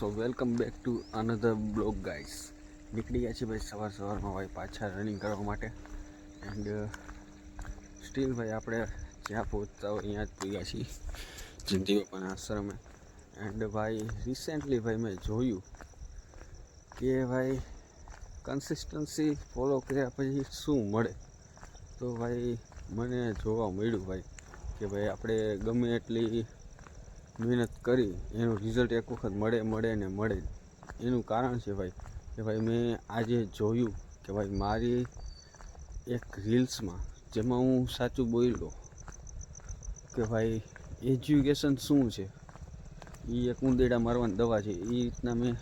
So welcome back to another blog guys. નીકળી ગયા છીએ ભાઈ સવારમાં ભાઈ પાછા રનિંગ કરવા માટે. એન્ડ સ્ટીલ ભાઈ આપણે જ્યાં પહોંચતા હોય અહીંયા જ પહોંચ્યા છીએ, જિંદગી બાપાના આશ્રમે. એન્ડ ભાઈ રિસેન્ટલી ભાઈ મેં જોયું કે ભાઈ કન્સિસ્ટન્સી ફોલો કર્યા પછી શું મળે. તો ભાઈ મને જોવા મળ્યું ભાઈ કે ભાઈ આપણે ગમે એટલી મહેનત કરી એનું રિઝલ્ટ એક વખત મળે ને મળે. એનું કારણ છે ભાઈ કે ભાઈ મેં આજે જોયું કે ભાઈ મારી એક રીલ્સમાં જેમાં હું સાચું બોલ્યો કે ભાઈ એજ્યુકેશન શું છે, એ એક ઉંદેડા મારવાની દવા છે, એ રીતના મેં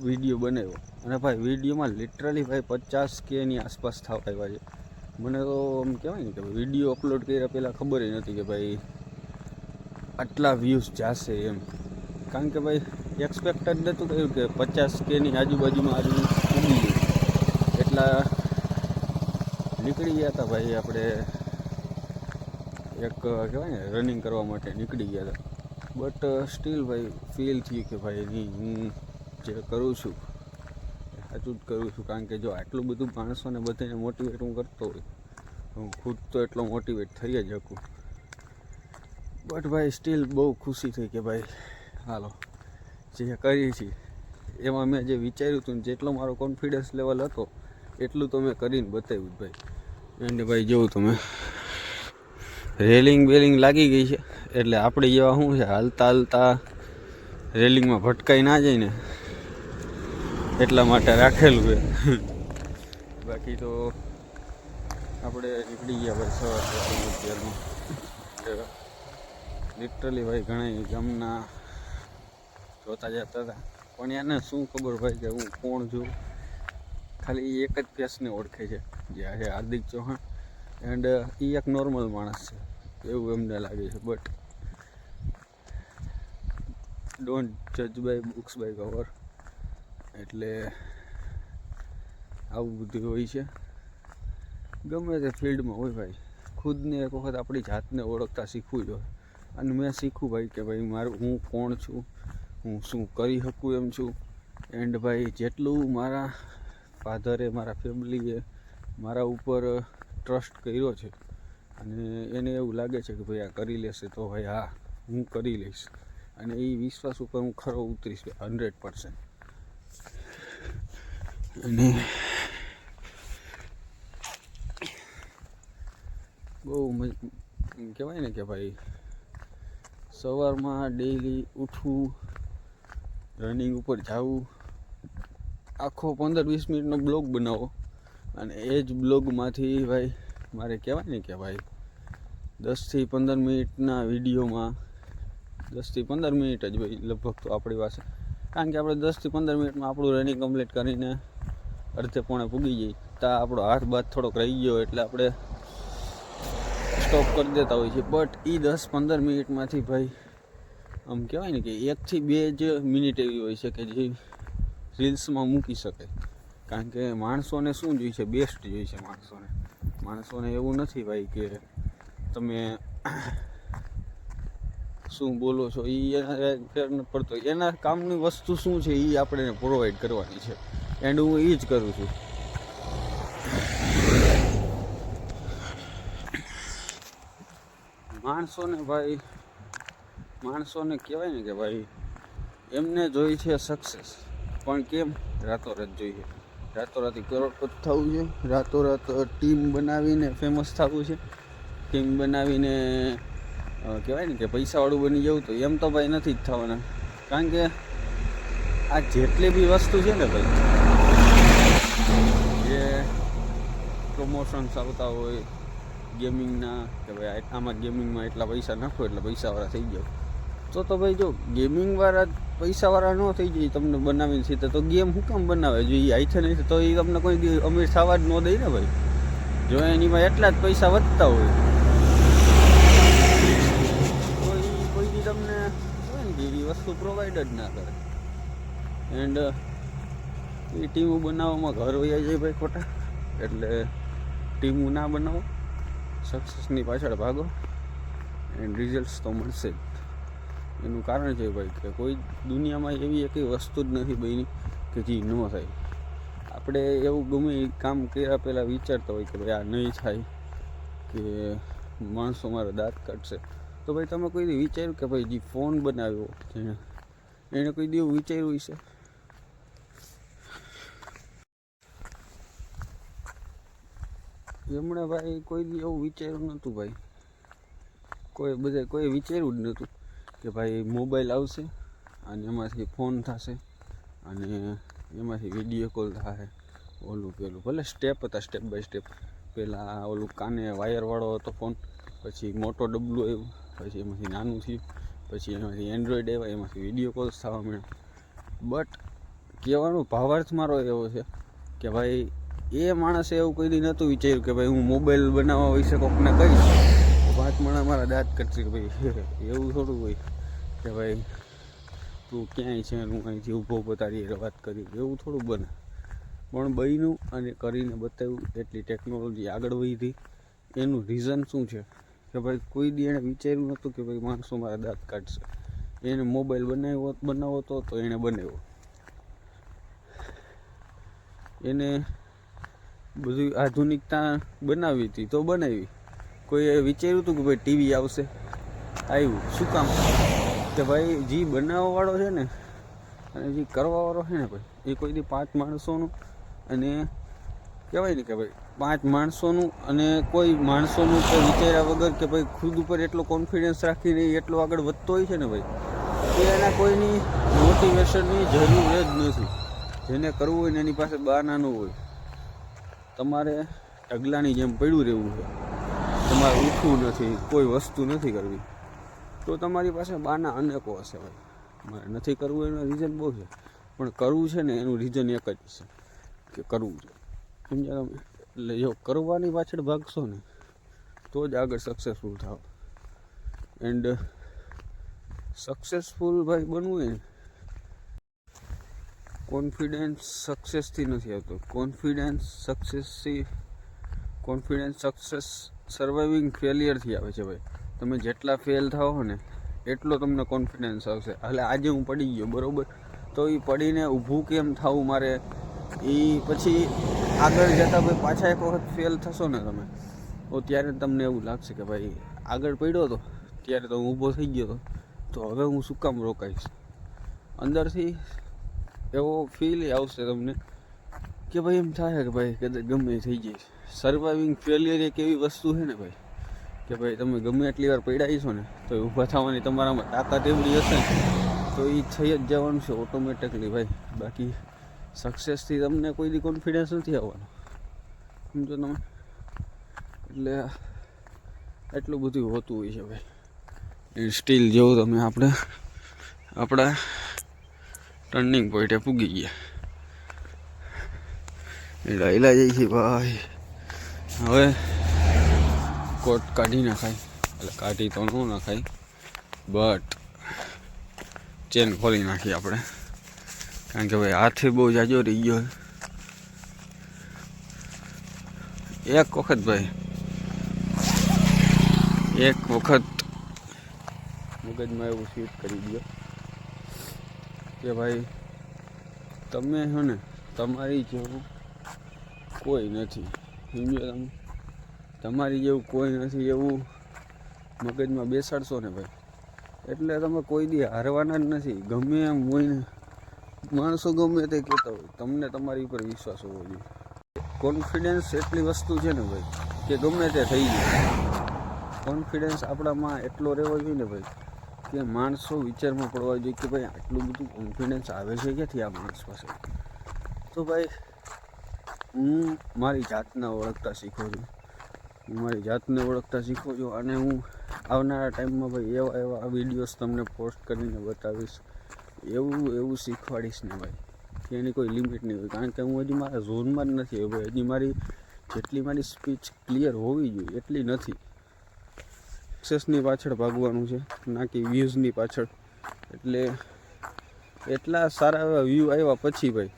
વિડીયો બનાવ્યો. અને ભાઈ વિડીયોમાં લિટરલી ભાઈ 50K ની આસપાસ થવા આવ્યા છે. મને તો આમ કહેવાય ને કે વિડીયો અપલોડ કર્યા પહેલાં ખબર નથી કે ભાઈ આટલા વ્યૂઝ જશે એમ. કારણ કે ભાઈ એક્સપેક્ટેડ નહોતું કહ્યું કે 50K ની આજુબાજુમાં આવી ઉડી ગયું. એટલા નીકળી ગયા હતા ભાઈ, આપણે એક કહેવાય ને રનિંગ કરવા માટે નીકળી ગયા હતા. બટ સ્ટીલ ભાઈ ફીલ થયું કે ભાઈ નહીં, હું જે કરું છું સાચું જ કરું છું. કારણ કે જો આટલું બધું માણસોને બધાને મોટિવેટ હું કરતો હોય, હું ખુદ તો એટલો મોટિવેટ થઈ જ શકું. બટ ભાઈ સ્ટીલ બહુ ખુશી થઈ કે ભાઈ હાલો જે કરી છે એમાં મેં જે વિચાર્યું હતું, જેટલો મારો કોન્ફિડન્સ લેવલ હતો એટલું તો મેં કરીને બતાવ્યું ભાઈ. એન્ડ ભાઈ જોવું તમે રેલિંગ બેલિંગ લાગી ગઈ છે, એટલે આપણે જેવા શું છે હાલતા રેલિંગમાં ભટકાઈ ના જાય ને એટલા માટે રાખેલું છે. બાકી તો આપણે નીકળી ગયા ભાઈ સવારમાં. લિટરલી ભાઈ ઘણા ગામના જોતા જતા હતા, પણ એને શું ખબર ભાઈ કે હું કોણ છું. ખાલી એક જ ફેસને ઓળખે છે, જે છે હાર્દિક ચૌહાણ. એન્ડ એ એક નોર્મલ માણસ છે એવું એમને લાગે છે. બટ ડોન્ટ જજ બાય બુક્સ બાય કવર. એટલે આવું બધું હોય છે ગમે તે ફિલ્ડમાં હોય ભાઈ. ખુદને એક વખત આપણી જાતને ઓળખતા શીખવું જોઈએ. અને મેં શીખું ભાઈ કે ભાઈ હું કોણ છું, હું શું કરી શકું એમ છું. એન્ડ ભાઈ જેટલું મારા ફાધરે, મારા ફેમિલીએ મારા ઉપર ટ્રસ્ટ કર્યો છે અને એને એવું લાગે છે કે ભાઈ આ કરી લેશે, તો ભાઈ હા હું કરી લઈશ. અને એ વિશ્વાસ ઉપર હું ખરો ઉતરીશ 100%. અને બહુ કહેવાય ને કે ભાઈ સવારમાં ડેઈલી ઉઠવું, રનિંગ ઉપર જવું, આખો 15-20 મિનિટનો બ્લોગ બનાવો. અને એ જ બ્લોગમાંથી ભાઈ મારે કહેવાય ને કે ભાઈ 10થી 15 મિનિટના વિડીયોમાં 10થી 15 મિનિટ જ ભાઈ લગભગ તો આપણી પાસે. કારણ કે આપણે 10થી 15 મિનિટમાં આપણું રનિંગ કમ્પ્લીટ કરીને અડધે પોણે પૂગી જઈએ. ત્યાં આપણો હાથ બાદ થોડોક રહી ગયો એટલે આપણે સ્ટોપ કરી દેતા હોય છે. બટ એ 10-15 મિનિટમાંથી ભાઈ આમ કહેવાય ને કે 1 થી 2 જ મિનિટ એવી હોય છે કે જે રીલ્સમાં મૂકી શકાય. કારણ કે માણસોને શું જોઈએ છે, બેસ્ટ જોઈએ છે માણસોને એવું નથી ભાઈ કે તમે શું બોલો છો એ એના ફેર ન પડતો. એના કામની વસ્તુ શું છે એ આપણે પ્રોવાઈડ કરવાની છે. એન્ડ હું એ જ કરું છું. માણસોને કહેવાય ને કે ભાઈ એમને જોઈ છે સક્સેસ, પણ કેમ રાતોરાત જોઈએ. રાતોરાત કરોડપતિ થવું છે, રાતોરાત ટીમ બનાવીને ફેમસ થવું છે, ટીમ બનાવીને કહેવાય ને કે પૈસાવાળું બની જવું. તો એમ તો ભાઈ નથી જ થવાના. કારણ કે આ જેટલી બી વસ્તુ છે ને ભાઈ, જે પ્રમોશન્સ આવતા હોય ગેમિંગના કે ભાઈ આમાં ગેમિંગમાં એટલા પૈસા નાખો એટલે પૈસાવાળા થઈ જાવ. તો ભાઈ જો ગેમિંગવાળા પૈસાવાળા ન થઈ જાય તમને બનાવીને સીધે, તો ગેમ શું કામ બનાવે? જો એ આઈથે નહીં તો એ તમને કોઈ અમીર થવા જ ન દે ને ભાઈ. જો એનીમાં એટલા જ પૈસા વધતા હોય તો એ કોઈ દી તમને હોય ને કે એ વસ્તુ પ્રોવાઈડ જ ના કરે. એન્ડ એ ટીમો બનાવવામાં ઘર વયા જાય ભાઈ ખોટા. એટલે ટીમો ના બનાવો, સક્સેસની પાછળ ભાગો એન્ડ રિઝલ્ટ્સ તો મળશે જ. એનું કારણ છે ભાઈ કે કોઈ દુનિયામાં એવી એક વસ્તુ જ નથી બની કે જે ન થાય. આપણે એવું ગમે કામ કર્યા પહેલાં વિચારતા હોય કે ભાઈ આ નહીં થાય, કે માણસો મારા દાંત કાઢશે. તો ભાઈ તમે કોઈ દી વિચાર્યું કે ભાઈ જે ફોન બનાવ્યો એને કોઈ દી એવું વિચાર્યું હશે? એમણે ભાઈ કોઈ દી એવું વિચાર્યું નહોતું ભાઈ. કોઈ વિચાર્યું જ નહોતું કે ભાઈ મોબાઈલ આવશે અને એમાંથી ફોન થશે અને એમાંથી વિડીયો કોલ થશે. ઓલું પેલું ભલે સ્ટેપ હતા, સ્ટેપ બાય સ્ટેપ. પહેલાં ઓલું કાને વાયરવાળો હતો ફોન, પછી મોટો ડબલું આવ્યું, પછી એમાંથી નાનું થયું, પછી એમાંથી એન્ડ્રોઈડ આવ્યા, એમાંથી વિડીયો કોલ્સ થવા મળ્યા. બટ કહેવાનો ભાવાર્થ મારો એવો છે કે ભાઈ એ માણસે એવું કોઈ દી નહોતું વિચાર્યું કે ભાઈ હું મોબાઈલ બનાવવા વિશે કોકને કહીશ તો 5 માણસ મારા દાંત કરશે કે ભાઈ એવું થોડું હોય કે ભાઈ તું ક્યાંય છે હું અહીંથી ઊભો તારી વાત કરી, એવું થોડું બને. પણ બન્યું અને કરીને બતાવ્યું. એટલી ટેકનોલોજી આગળ વધી. એનું રીઝન શું છે કે ભાઈ કોઈ દી એણે વિચાર્યું નહોતું કે ભાઈ માણસો મારા દાંત કાઢશે. એને મોબાઈલ બનાવવો તો એણે બનાવ્યો. એને બધી આધુનિકતા બનાવી હતી તો બનાવી. કોઈએ વિચાર્યું હતું કે ભાઈ ટીવી આવશે? આવ્યું. શું કામ? કે ભાઈ જે બનાવવાવાળો છે ને અને જે કરવાવાળો છે ને ભાઈ, એ કોઈ દી 5 માણસોનું અને કહેવાય ને કે ભાઈ 5 માણસોનું અને કોઈ માણસોનું કે વિચાર્યા વગર કે ભાઈ ખુદ ઉપર એટલો કોન્ફિડન્સ રાખીને એટલો આગળ વધતો હોય છે ને ભાઈ, કે એના કોઈની મોટિવેશનની જરૂર જ નથી. જેને કરવું હોય ને એની પાસે બહાના ન હોય. તમારે ઢગલાની જેમ પડ્યું રહેવું છે, તમારે ઉઠવું નથી, કોઈ વસ્તુ નથી કરવી, તો તમારી પાસે બહાના અનેકો હશે ભાઈ. મારે નથી કરવું એનું રીઝન બહુ છે, પણ કરવું છે ને એનું રીઝન એક જ છે કે કરવું છે. સમજ્યા તમે? એટલે જો કરવાની પાછળ ભાગશો ને તો જ આગળ સક્સેસફુલ થાવ. એન્ડ સક્સેસફુલ ભાઈ બનવું હોય ને, કોન્ફિડન્સ સક્સેસથી નથી આવતો. કોન્ફિડન્સ સક્સેસ સર્વાઈવિંગ ફેલિયરથી આવે છે ભાઈ. તમે જેટલા ફેલ થાવ ને એટલો તમને કોન્ફિડન્સ આવશે. એટલે આજે હું પડી ગયો બરાબર, તો એ પડીને ઊભું કેમ થવું મારે, એ પછી આગળ જતાં ભાઈ પાછા એક વખત ફેલ થશો ને તમે, તો ત્યારે તમને એવું લાગશે કે ભાઈ આગળ પડ્યો હતો ત્યારે તો હું ઊભો થઈ ગયો હતો, તો હવે હું શું કામ રોકાઈશ. અંદરથી એવો ફીલ આવશે તમને કે ભાઈ એમ થાય કે ભાઈ કદાચ ગમે એ થઈ જાય. સર્વાઈવિંગ ફેલિયર એક એવી વસ્તુ છે ને ભાઈ કે ભાઈ તમે ગમે એટલી વાર પડ્યા છો ને તો ઊભા થવાની તમારામાં તાકાત એવડી હશે તો એ થઈ જ જવાનું છે ઓટોમેટિકલી ભાઈ. બાકી સક્સેસથી તમને કોઈ દી કોન્ફિડન્સ નથી આવવાનો. સમજો તમે? એટલે એટલું બધું હોતું હોય છે ભાઈ. એ સ્ટીલ જેવું તમે આપણા ટર્નિંગ પોઈન્ટે પૂગી ગયા. એટલે હિલા જાય છે ભાઈ. હવે કોટ કાઢી નાખાય, એટલે કાઢી તો ન નાખાય, બટ ચેન ખોલી નાખીએ આપણે, કારણ કે ભાઈ હાથે બહુ જાજો રહી ગયો. એક વખત મગજમાં એવું સ્વીટ કરી દો કે ભાઈ તમે હો ને તમારી જેવું કોઈ નથી. સમજો તમે? તમારી જેવું કોઈ નથી એવું મગજમાં બેસાડશો ને ભાઈ, એટલે તમે કોઈ દી હારવાના જ નથી. ગમે એમ હોય ને, માણસો ગમે તે કહેતા હોય, તમને તમારી ઉપર વિશ્વાસ હોવો જોઈએ. કોન્ફિડન્સ એટલી વસ્તુ છે ને ભાઈ કે ગમે તે થઈ જાય. કોન્ફિડન્સ આપણામાં એટલો રહેવો જોઈએ ને ભાઈ કે માણસો વિચારમાં પડવા જોઈએ કે ભાઈ આટલું બધું કોન્ફિડન્સ આવે છે ક્યાંથી આ માણસ પાસે. તો ભાઈ હું મારી જાતને ઓળખતા શીખું છું. અને હું આવનારા ટાઈમમાં ભાઈ એવા વિડીયોઝ તમને પોસ્ટ કરીને બતાવીશ, એવું શીખવાડીશ ને ભાઈ કે એની કોઈ લિમિટ નહીં હોય. કારણ કે હું હજી મારા ઝોનમાં જ નથી આવ્યો ભાઈ. હજી જેટલી મારી સ્પીચ ક્લિયર હોવી જોઈએ એટલી નથી. સક્સેસની પાછળ ભાગવાનું છે, ના કે વ્યૂઝની પાછળ. એટલે એટલા સારા એવા વ્યૂ આવ્યા પછી ભાઈ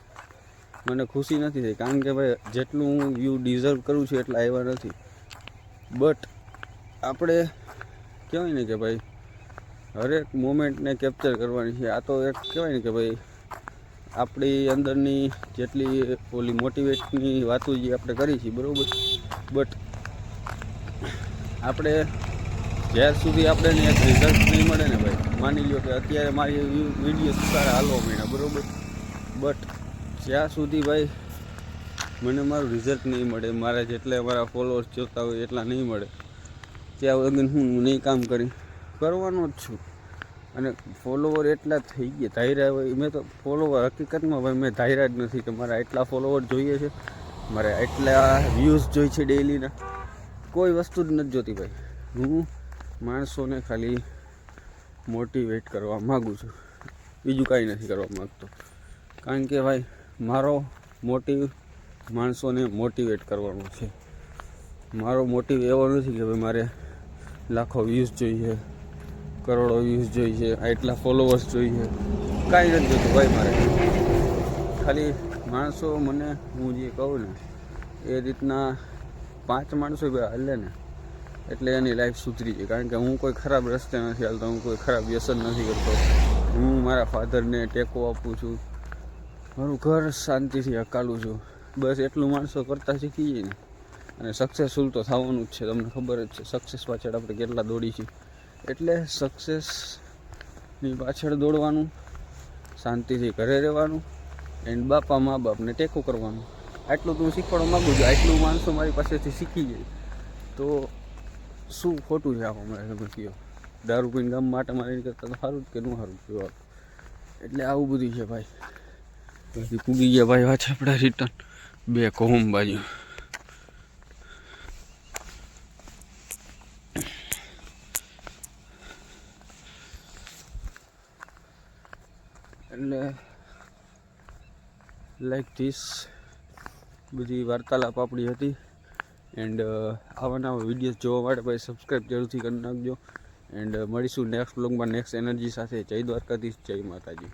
મને ખુશી નથી થઈ, કારણ કે ભાઈ જેટલું હું વ્યૂ ડિઝર્વ કરું છું એટલા આવ્યા નથી. બટ આપણે કહેવાય ને કે ભાઈ હરેક મોમેન્ટને કેપ્ચર કરવાની છે. આ તો એક કહેવાય ને કે ભાઈ આપણી અંદરની જેટલી ઓલી મોટિવેટની વાતો જે આપણે કરી છે બરાબર, બટ આપણે જ્યાર સુધી આપણે એક રિઝલ્ટ નહીં મળે ને ભાઈ, માની લો કે અત્યારે મારી વિડીયો સારા હાલવા માંડ્યા બરાબર, બટ જ્યાં સુધી ભાઈ મને મારું રિઝલ્ટ નહીં મળે, મારા જેટલા મારા ફોલોઅર્સ જોતા હોય એટલા નહીં મળે, ત્યાં વગર હું નહીં કામ કરવાનો જ છું. અને ફોલોવર એટલા થઈ ગયા ધાર્યા હોય, મેં તો ફોલોવર હકીકતમાં ભાઈ મેં ધાર્યા જ નથી કે મારા એટલા ફોલોવર જોઈએ છે, મારે એટલા વ્યૂઝ જોઈએ છે ડેઈલીના. કોઈ વસ્તુ જ નથી જોતી ભાઈ. હું માણસોને ખાલી મોટિવેટ કરવા માગું છું, બીજું કાંઈ નથી કરવા માગતો. કારણ કે ભાઈ મારો મોટિવ માણસોને મોટિવેટ કરવાનો છે. મારો મોટિવ એવો નથી કે ભાઈ મારે લાખો વ્યૂઝ જોઈએ, કરોડો વ્યૂઝ જોઈએ, એટલા ફોલોવર્સ જોઈએ, કાંઈ નથી જોતું ભાઈ મારે. ખાલી માણસો મને હું જે કહું ને એ રીતના 5 માણસો હાલે ને એટલે એની લાઈફ સુધરી જાય. કારણ કે હું કોઈ ખરાબ રસ્તે નથી હાલતો, હું કોઈ ખરાબ વ્યસન નથી કરતો. હું મારા ફાધરને ટેકો આપું છું, મારું ઘર શાંતિથી હકાલું છું. બસ એટલું માણસો કરતાં શીખી જાય ને અને સક્સેસફુલ તો થવાનું જ છે. તમને ખબર જ છે સક્સેસ પાછળ આપણે કેટલા દોડી છીએ. એટલે સક્સેસની પાછળ દોડવાનું, શાંતિથી ઘરે રહેવાનું એન્ડ બાપા મા બાપને ટેકો કરવાનું. આટલું તો હું શીખવાડવા માગું છું. આટલું માણસો મારી પાસેથી શીખી જાય તો શું ખોટું છે આમાં? મારે તમે કહો દારૂ પીને ગામ માટે મારી કરતાં તો સારું જ કે ન સારું કહેવાય. એટલે આવું બધું છે ભાઈ. પછી પૂગી ગયા ભાઈ પાછા આપણે રિટર્ન બે કોમ બાજુ. એટલે લાઈક ધીસ બધી વાર્તાલાપ આપણી હતી. એન્ડ આવા નવા વિડીયોઝ જોવા માટે ભાઈ સબસ્ક્રાઈબ જરૂરથી કરી નાખજો. એન્ડ મળીશું નેક્સ્ટ બ્લોગમાં નેક્સ્ટ એનર્જી સાથે. જય દ્વારકાધીશ, જય માતાજી.